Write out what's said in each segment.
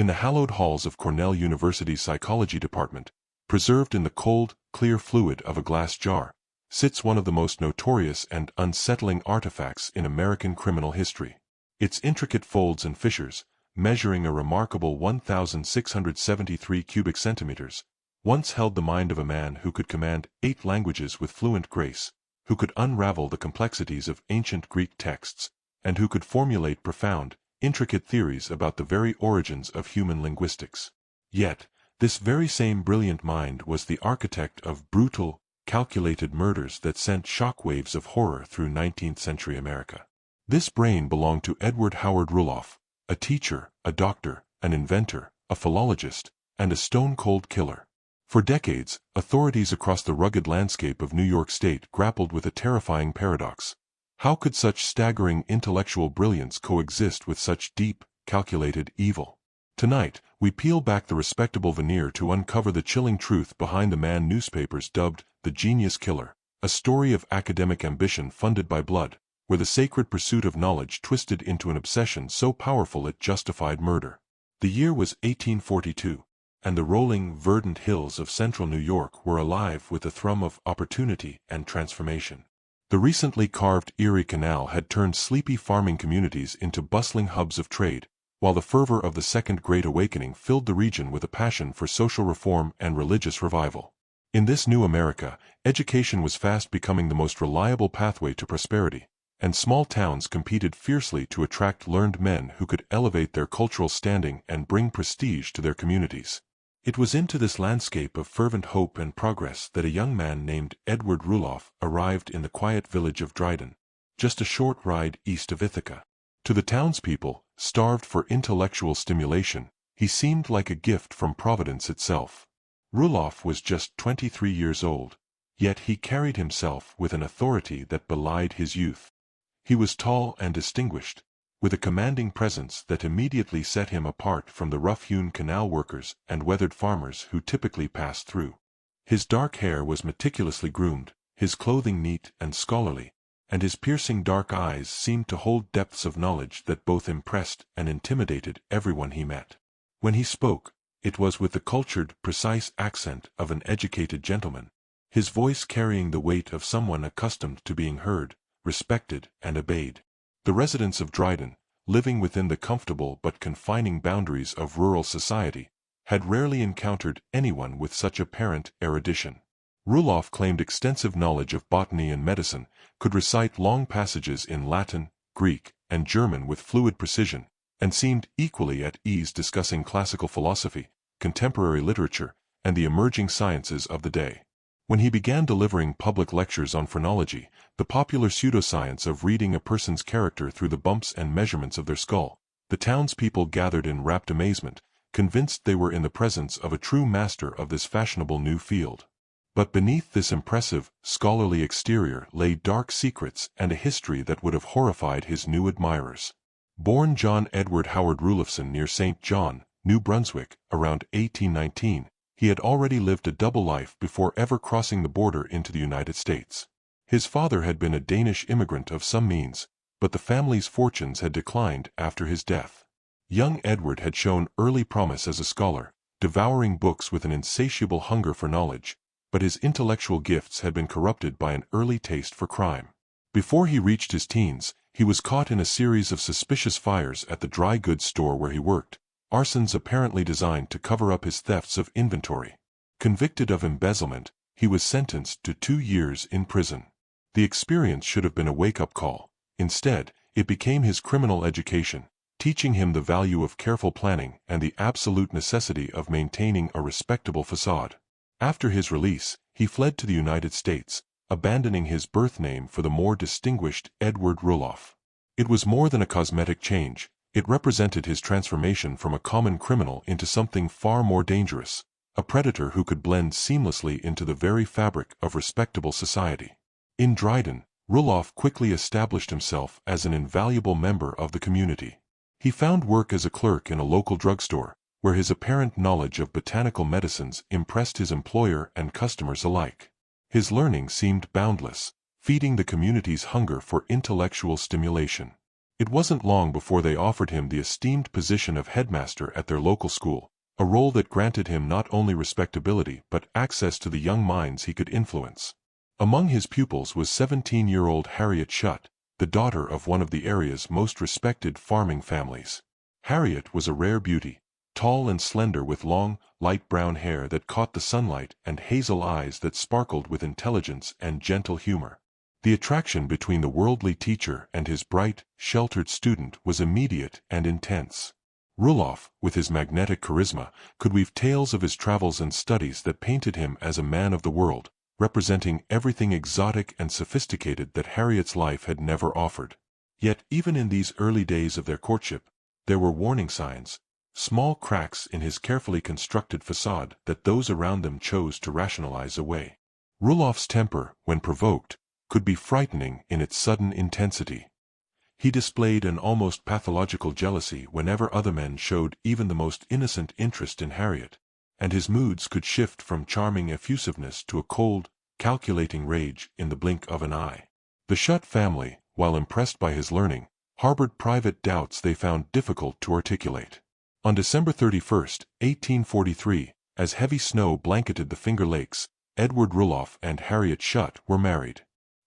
In the hallowed halls of Cornell University's psychology department, preserved in the cold, clear fluid of a glass jar, sits one of the most notorious and unsettling artifacts in American criminal history. Its intricate folds and fissures, measuring a remarkable 1,673 cubic centimeters, once held the mind of a man who could command 8 languages with fluent grace, who could unravel the complexities of ancient Greek texts, and who could formulate profound, intricate theories about the very origins of human linguistics. Yet, this very same brilliant mind was the architect of brutal, calculated murders that sent shockwaves of horror through 19th-century America. This brain belonged to Edward Rulloff, a teacher, a doctor, an inventor, a philologist, and a stone-cold killer. For decades, authorities across the rugged landscape of New York State grappled with a terrifying paradox. How could such staggering intellectual brilliance coexist with such deep, calculated evil? Tonight, we peel back the respectable veneer to uncover the chilling truth behind the man newspapers dubbed the genius killer, a story of academic ambition funded by blood, where the sacred pursuit of knowledge twisted into an obsession so powerful it justified murder. The year was 1842, and the rolling, verdant hills of central New York were alive with the thrum of opportunity and transformation. The recently carved Erie Canal had turned sleepy farming communities into bustling hubs of trade, while the fervor of the Second Great Awakening filled the region with a passion for social reform and religious revival. In this new America, education was fast becoming the most reliable pathway to prosperity, and small towns competed fiercely to attract learned men who could elevate their cultural standing and bring prestige to their communities. It was into this landscape of fervent hope and progress that a young man named Edward Rulloff arrived in the quiet village of Dryden, just a short ride east of Ithaca. To the townspeople, starved for intellectual stimulation, he seemed like a gift from Providence itself. Rulloff was just 23 years old, yet he carried himself with an authority that belied his youth. He was tall and distinguished, with a commanding presence that immediately set him apart from the rough-hewn canal workers and weathered farmers who typically passed through. His dark hair was meticulously groomed, his clothing neat and scholarly, and his piercing dark eyes seemed to hold depths of knowledge that both impressed and intimidated everyone he met. When he spoke, it was with the cultured, precise accent of an educated gentleman, his voice carrying the weight of someone accustomed to being heard, respected, and obeyed. The residents of Dryden, living within the comfortable but confining boundaries of rural society, had rarely encountered anyone with such apparent erudition. Rulloff claimed extensive knowledge of botany and medicine, could recite long passages in Latin, Greek, and German with fluid precision, and seemed equally at ease discussing classical philosophy, contemporary literature, and the emerging sciences of the day. When he began delivering public lectures on phrenology, the popular pseudoscience of reading a person's character through the bumps and measurements of their skull, the townspeople gathered in rapt amazement, convinced they were in the presence of a true master of this fashionable new field. But beneath this impressive, scholarly exterior lay dark secrets and a history that would have horrified his new admirers. Born John Edward Howard Rulloffson near St. John, New Brunswick, around 1819, he had already lived a double life before ever crossing the border into the United States. His father had been a Danish immigrant of some means, but the family's fortunes had declined after his death. Young Edward had shown early promise as a scholar, devouring books with an insatiable hunger for knowledge, but his intellectual gifts had been corrupted by an early taste for crime. Before he reached his teens, he was caught in a series of suspicious fires at the dry goods store where he worked, arsons apparently designed to cover up his thefts of inventory. Convicted of embezzlement, he was sentenced to 2 years in prison. The experience should have been a wake-up call. Instead, it became his criminal education, teaching him the value of careful planning and the absolute necessity of maintaining a respectable facade. After his release, he fled to the United States, abandoning his birth name for the more distinguished Edward Rulloff. It was more than a cosmetic change. It represented his transformation from a common criminal into something far more dangerous, a predator who could blend seamlessly into the very fabric of respectable society. In Dryden, Rulloff quickly established himself as an invaluable member of the community. He found work as a clerk in a local drugstore, where his apparent knowledge of botanical medicines impressed his employer and customers alike. His learning seemed boundless, feeding the community's hunger for intellectual stimulation. It wasn't long before they offered him the esteemed position of headmaster at their local school, a role that granted him not only respectability but access to the young minds he could influence. Among his pupils was 17-year-old Harriet Shutt, the daughter of one of the area's most respected farming families. Harriet was a rare beauty, tall and slender with long, light brown hair that caught the sunlight and hazel eyes that sparkled with intelligence and gentle humor. The attraction between the worldly teacher and his bright, sheltered student was immediate and intense. Rulloff, with his magnetic charisma, could weave tales of his travels and studies that painted him as a man of the world, representing everything exotic and sophisticated that Harriet's life had never offered. Yet even in these early days of their courtship, there were warning signs, small cracks in his carefully constructed facade that those around them chose to rationalize away. Rulloff's temper, when provoked, could be frightening in its sudden intensity. He displayed an almost pathological jealousy whenever other men showed even the most innocent interest in Harriet, and his moods could shift from charming effusiveness to a cold, calculating rage in the blink of an eye. The Shutt family, while impressed by his learning, harbored private doubts they found difficult to articulate. On December 31, 1843, as heavy snow blanketed the Finger Lakes, Edward Rulloff and Harriet Shutt were married.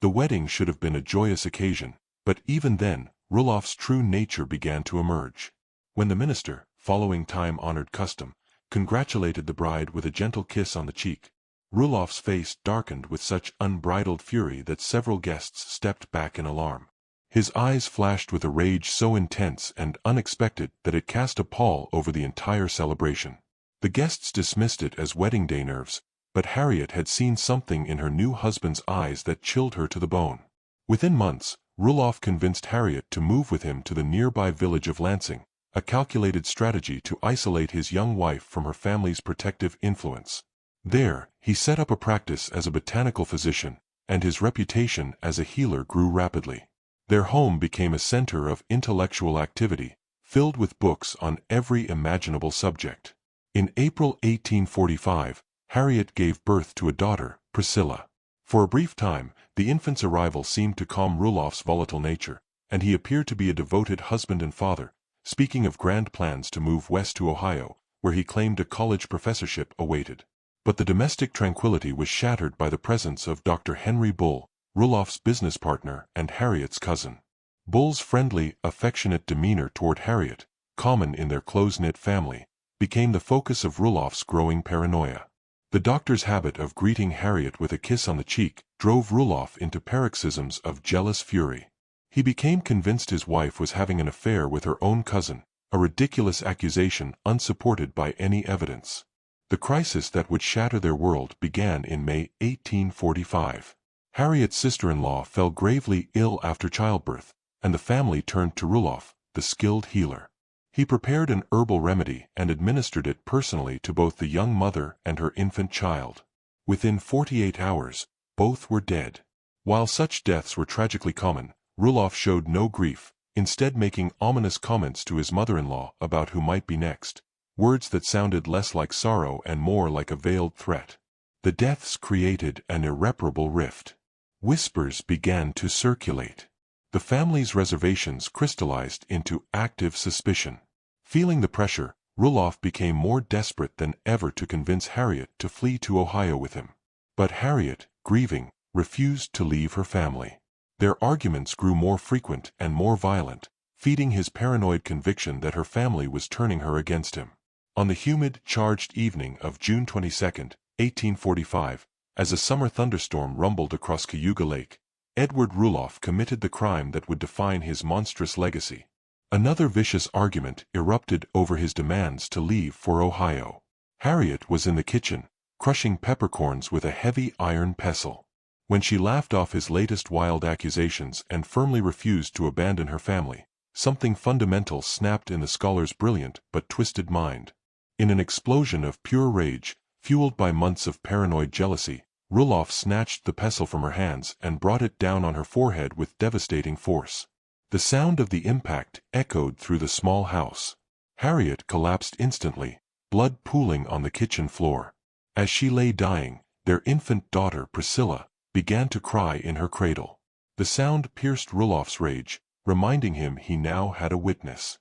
The wedding should have been a joyous occasion, but even then, Rulloff's true nature began to emerge. When the minister, following time-honored custom, congratulated the bride with a gentle kiss on the cheek, Rulloff's face darkened with such unbridled fury that several guests stepped back in alarm. His eyes flashed with a rage so intense and unexpected that it cast a pall over the entire celebration. The guests dismissed it as wedding day nerves, but Harriet had seen something in her new husband's eyes that chilled her to the bone. Within months, Rulloff convinced Harriet to move with him to the nearby village of Lansing, a calculated strategy to isolate his young wife from her family's protective influence. There, he set up a practice as a botanical physician, and his reputation as a healer grew rapidly. Their home became a center of intellectual activity, filled with books on every imaginable subject. In April 1845, Harriet gave birth to a daughter, Priscilla. For a brief time, the infant's arrival seemed to calm Rulloff's volatile nature, and he appeared to be a devoted husband and father, speaking of grand plans to move west to Ohio, where he claimed a college professorship awaited. But the domestic tranquility was shattered by the presence of Dr. Henry Bull, Rulloff's business partner and Harriet's cousin. Bull's friendly, affectionate demeanor toward Harriet, common in their close-knit family, became the focus of Rulloff's growing paranoia. The doctor's habit of greeting Harriet with a kiss on the cheek drove Rulloff into paroxysms of jealous fury. He became convinced his wife was having an affair with her own cousin, a ridiculous accusation unsupported by any evidence. The crisis that would shatter their world began in May 1845. Harriet's sister-in-law fell gravely ill after childbirth, and the family turned to Rulloff, the skilled healer. He prepared an herbal remedy and administered it personally to both the young mother and her infant child. Within 48 hours, both were dead. While such deaths were tragically common, Rulloff showed no grief, instead making ominous comments to his mother-in-law about who might be next, words that sounded less like sorrow and more like a veiled threat. The deaths created an irreparable rift. Whispers began to circulate. The family's reservations crystallized into active suspicion. Feeling the pressure, Rulloff became more desperate than ever to convince Harriet to flee to Ohio with him. But Harriet, grieving, refused to leave her family. Their arguments grew more frequent and more violent, feeding his paranoid conviction that her family was turning her against him. On the humid, charged evening of June 22, 1845, as a summer thunderstorm rumbled across Cayuga Lake, Edward Rulloff committed the crime that would define his monstrous legacy. Another vicious argument erupted over his demands to leave for Ohio. Harriet was in the kitchen, crushing peppercorns with a heavy iron pestle. When she laughed off his latest wild accusations and firmly refused to abandon her family, something fundamental snapped in the scholar's brilliant but twisted mind. In an explosion of pure rage, fueled by months of paranoid jealousy, Rulloff snatched the pestle from her hands and brought it down on her forehead with devastating force. The sound of the impact echoed through the small house. Harriet collapsed instantly, blood pooling on the kitchen floor. As she lay dying, their infant daughter Priscilla began to cry in her cradle. The sound pierced Rulloff's rage, reminding him he now had a witness.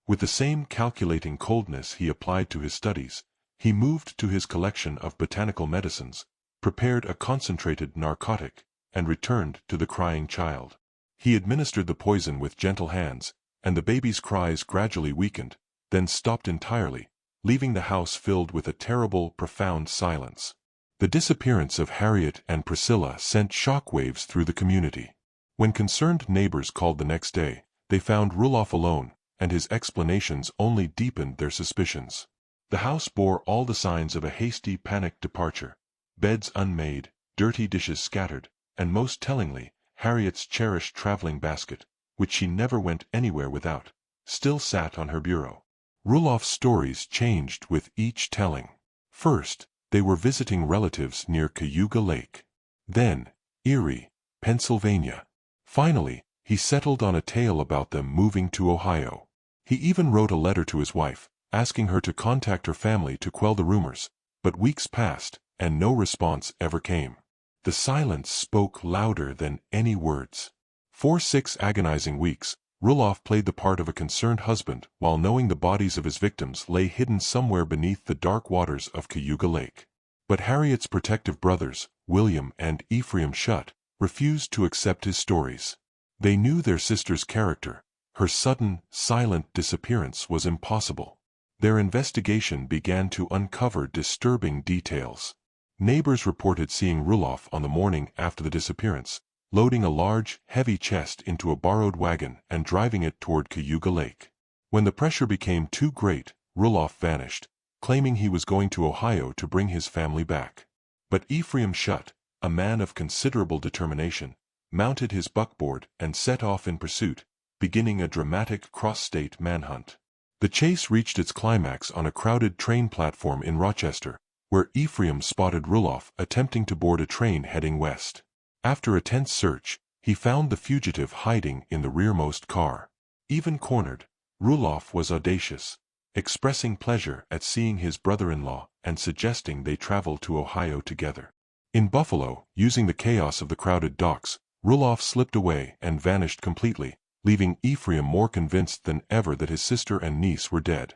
With the same calculating coldness he applied to his studies, he moved to his collection of botanical medicines, prepared a concentrated narcotic, and returned to the crying child. He administered the poison with gentle hands, and the baby's cries gradually weakened, then stopped entirely, leaving the house filled with a terrible, profound silence. The disappearance of Harriet and Priscilla sent shockwaves through the community. When concerned neighbors called the next day, they found Rulloff alone, and his explanations only deepened their suspicions. The house bore all the signs of a hasty, panicked departure: beds unmade, dirty dishes scattered, and most tellingly, Harriet's cherished traveling basket, which she never went anywhere without, still sat on her bureau. Rulloff's stories changed with each telling. First, they were visiting relatives near Cayuga Lake. Then, Erie, Pennsylvania. Finally, he settled on a tale about them moving to Ohio. He even wrote a letter to his wife, asking her to contact her family to quell the rumors, but weeks passed, and no response ever came. The silence spoke louder than any words. For 6 agonizing weeks, Rulloff played the part of a concerned husband while knowing the bodies of his victims lay hidden somewhere beneath the dark waters of Cayuga Lake. But Harriet's protective brothers, William and Ephraim Shutt, refused to accept his stories. They knew their sister's character. Her sudden, silent disappearance was impossible. Their investigation began to uncover disturbing details. Neighbors reported seeing Rulloff on the morning after the disappearance, loading a large, heavy chest into a borrowed wagon and driving it toward Cayuga Lake. When the pressure became too great, Rulloff vanished, claiming he was going to Ohio to bring his family back. But Ephraim Shutt, a man of considerable determination, mounted his buckboard and set off in pursuit, beginning a dramatic cross-state manhunt. The chase reached its climax on a crowded train platform in Rochester, where Ephraim spotted Rulloff attempting to board a train heading west. After a tense search, he found the fugitive hiding in the rearmost car. Even cornered, Rulloff was audacious, expressing pleasure at seeing his brother-in-law and suggesting they travel to Ohio together. In Buffalo, using the chaos of the crowded docks, Rulloff slipped away and vanished completely, leaving Ephraim more convinced than ever that his sister and niece were dead.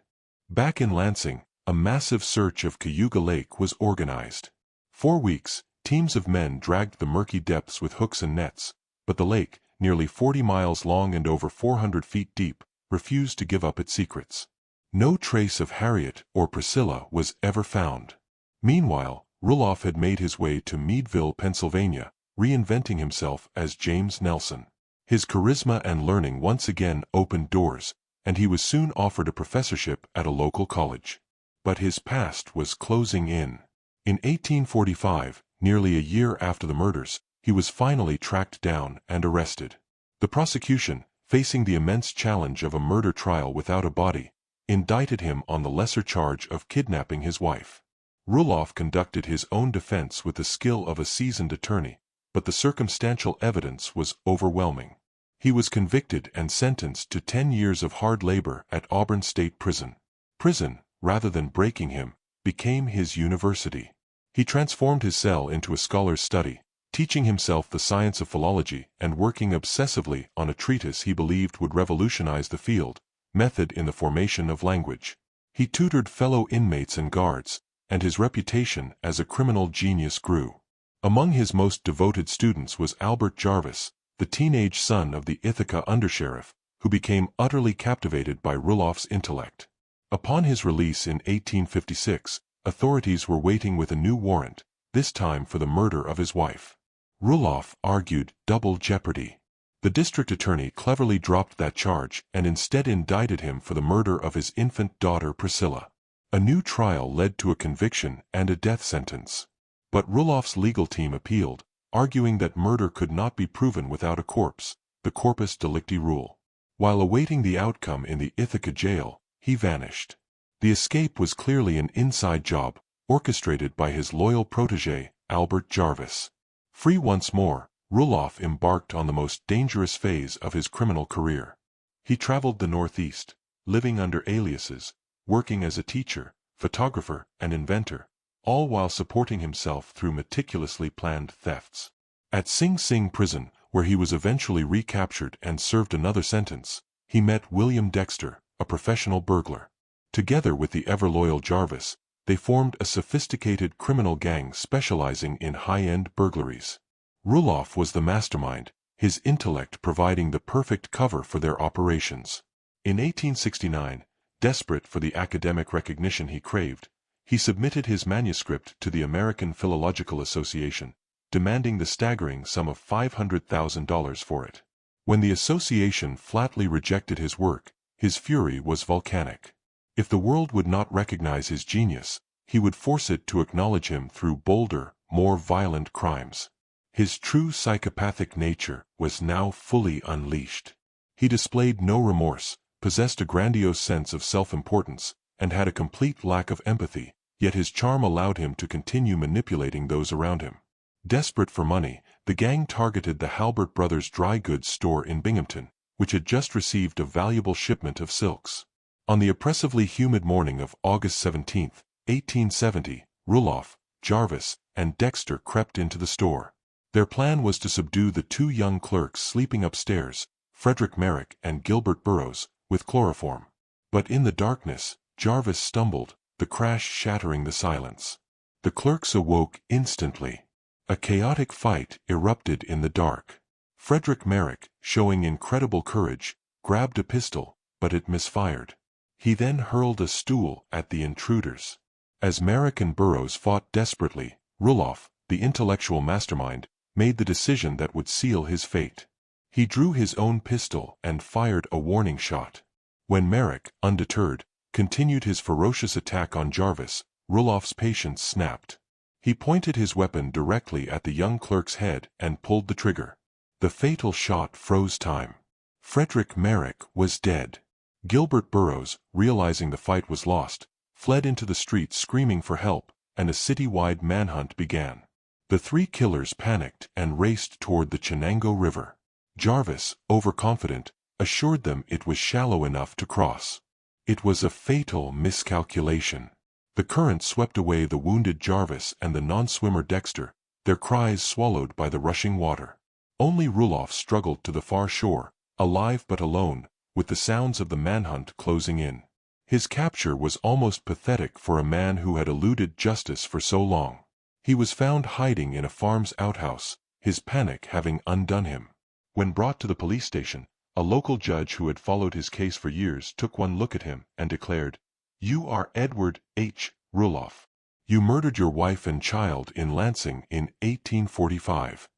Back in Lansing, a massive search of Cayuga Lake was organized. For weeks, teams of men dragged the murky depths with hooks and nets, but the lake, nearly 40 miles long and over 400 feet deep, refused to give up its secrets. No trace of Harriet or Priscilla was ever found. Meanwhile, Rulloff had made his way to Meadville, Pennsylvania, reinventing himself as James Nelson. His charisma and learning once again opened doors, and he was soon offered a professorship at a local college. But his past was closing in. In 1845, nearly a year after the murders, he was finally tracked down and arrested. The prosecution, facing the immense challenge of a murder trial without a body, indicted him on the lesser charge of kidnapping his wife. Rulloff conducted his own defense with the skill of a seasoned attorney, but the circumstantial evidence was overwhelming. He was convicted and sentenced to 10 years of hard labor at Auburn State Prison. Prison, rather than breaking him, became his university. He transformed his cell into a scholar's study, teaching himself the science of philology and working obsessively on a treatise he believed would revolutionize the field, Method in the Formation of Language. He tutored fellow inmates and guards, and his reputation as a criminal genius grew. Among his most devoted students was Albert Jarvis, the teenage son of the Ithaca undersheriff, who became utterly captivated by Rulloff's intellect. Upon his release in 1856, authorities were waiting with a new warrant, this time for the murder of his wife. Rulloff argued double jeopardy. The district attorney cleverly dropped that charge and instead indicted him for the murder of his infant daughter Priscilla. A new trial led to a conviction and a death sentence. But Rulloff's legal team appealed, arguing that murder could not be proven without a corpse, the corpus delicti rule. While awaiting the outcome in the Ithaca jail, he vanished. The escape was clearly an inside job, orchestrated by his loyal protégé, Albert Jarvis. Free once more, Rulloff embarked on the most dangerous phase of his criminal career. He traveled the Northeast, living under aliases, working as a teacher, photographer, and inventor, all while supporting himself through meticulously planned thefts. At Sing Sing prison, where he was eventually recaptured and served another sentence, he met William Dexter, a professional burglar. Together with the ever-loyal Jarvis, they formed a sophisticated criminal gang specializing in high-end burglaries. Rulloff was the mastermind, his intellect providing the perfect cover for their operations. In 1869, desperate for the academic recognition he craved, he submitted his manuscript to the American Philological Association, demanding the staggering sum of $500,000 for it. When the association flatly rejected his work, his fury was volcanic. If the world would not recognize his genius, he would force it to acknowledge him through bolder, more violent crimes. His true psychopathic nature was now fully unleashed. He displayed no remorse, possessed a grandiose sense of self-importance, and had a complete lack of empathy, yet his charm allowed him to continue manipulating those around him. Desperate for money, the gang targeted the Halbert Brothers dry goods store in Binghamton, which had just received a valuable shipment of silks. On the oppressively humid morning of August 17, 1870, Rulloff, Jarvis, and Dexter crept into the store. Their plan was to subdue the two young clerks sleeping upstairs, Frederick Merrick and Gilbert Burroughs, with chloroform. But in the darkness, Jarvis stumbled, the crash shattering the silence. The clerks awoke instantly. A chaotic fight erupted in the dark. Frederick Merrick, showing incredible courage, grabbed a pistol, but it misfired. He then hurled a stool at the intruders. As Merrick and Burroughs fought desperately, Rulloff, the intellectual mastermind, made the decision that would seal his fate. He drew his own pistol and fired a warning shot. When Merrick, undeterred, continued his ferocious attack on Jarvis, Rulloff's patience snapped. He pointed his weapon directly at the young clerk's head and pulled the trigger. The fatal shot froze time. Frederick Merrick was dead. Gilbert Burroughs, realizing the fight was lost, fled into the streets screaming for help, and a citywide manhunt began. The three killers panicked and raced toward the Chenango River. Jarvis, overconfident, assured them it was shallow enough to cross. It was a fatal miscalculation. The current swept away the wounded Jarvis and the non-swimmer Dexter, their cries swallowed by the rushing water. Only Rulloff struggled to the far shore, alive but alone, with the sounds of the manhunt closing in. His capture was almost pathetic for a man who had eluded justice for so long. He was found hiding in a farm's outhouse, his panic having undone him. When brought to the police station, a local judge who had followed his case for years took one look at him and declared, "You are Edward H. Rulloff. You murdered your wife and child in Lansing in 1845.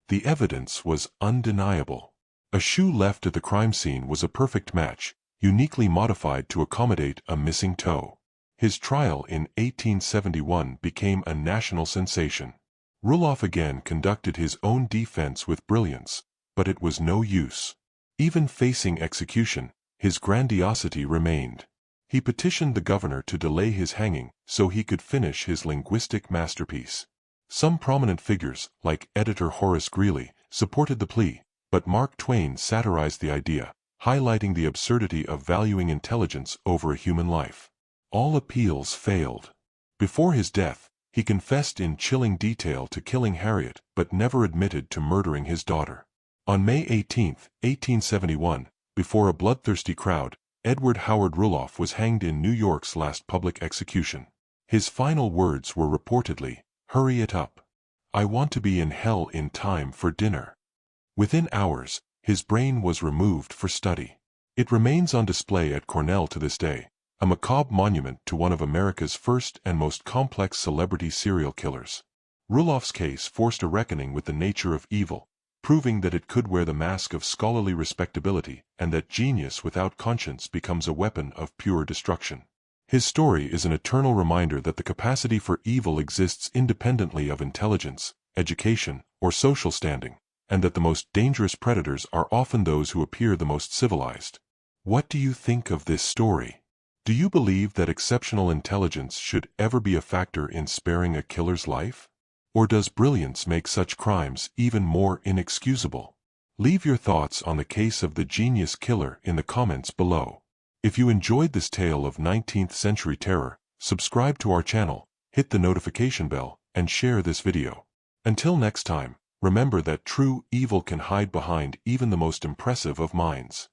The evidence was undeniable. A shoe left at the crime scene was a perfect match, uniquely modified to accommodate a missing toe. His trial in 1871 became a national sensation. Rulloff again conducted his own defense with brilliance, but it was no use. Even facing execution, his grandiosity remained. He petitioned the governor to delay his hanging so he could finish his linguistic masterpiece. Some prominent figures, like editor Horace Greeley, supported the plea, but Mark Twain satirized the idea, highlighting the absurdity of valuing intelligence over a human life. All appeals failed. Before his death, he confessed in chilling detail to killing Harriet, but never admitted to murdering his daughter. On May 18, 1871, before a bloodthirsty crowd, Edward Howard Rulloff was hanged in New York's last public execution. His final words were reportedly, "Hurry it up. I want to be in hell in time for dinner." Within hours, his brain was removed for study. It remains on display at Cornell to this day, a macabre monument to one of America's first and most complex celebrity serial killers. Rulloff's case forced a reckoning with the nature of evil, proving that it could wear the mask of scholarly respectability and that genius without conscience becomes a weapon of pure destruction. His story is an eternal reminder that the capacity for evil exists independently of intelligence, education, or social standing, and that the most dangerous predators are often those who appear the most civilized. What do you think of this story? Do you believe that exceptional intelligence should ever be a factor in sparing a killer's life? Or does brilliance make such crimes even more inexcusable? Leave your thoughts on the case of the genius killer in the comments below. If you enjoyed this tale of 19th century terror, subscribe to our channel, hit the notification bell, and share this video. Until next time, Remember that true evil can hide behind even the most impressive of minds.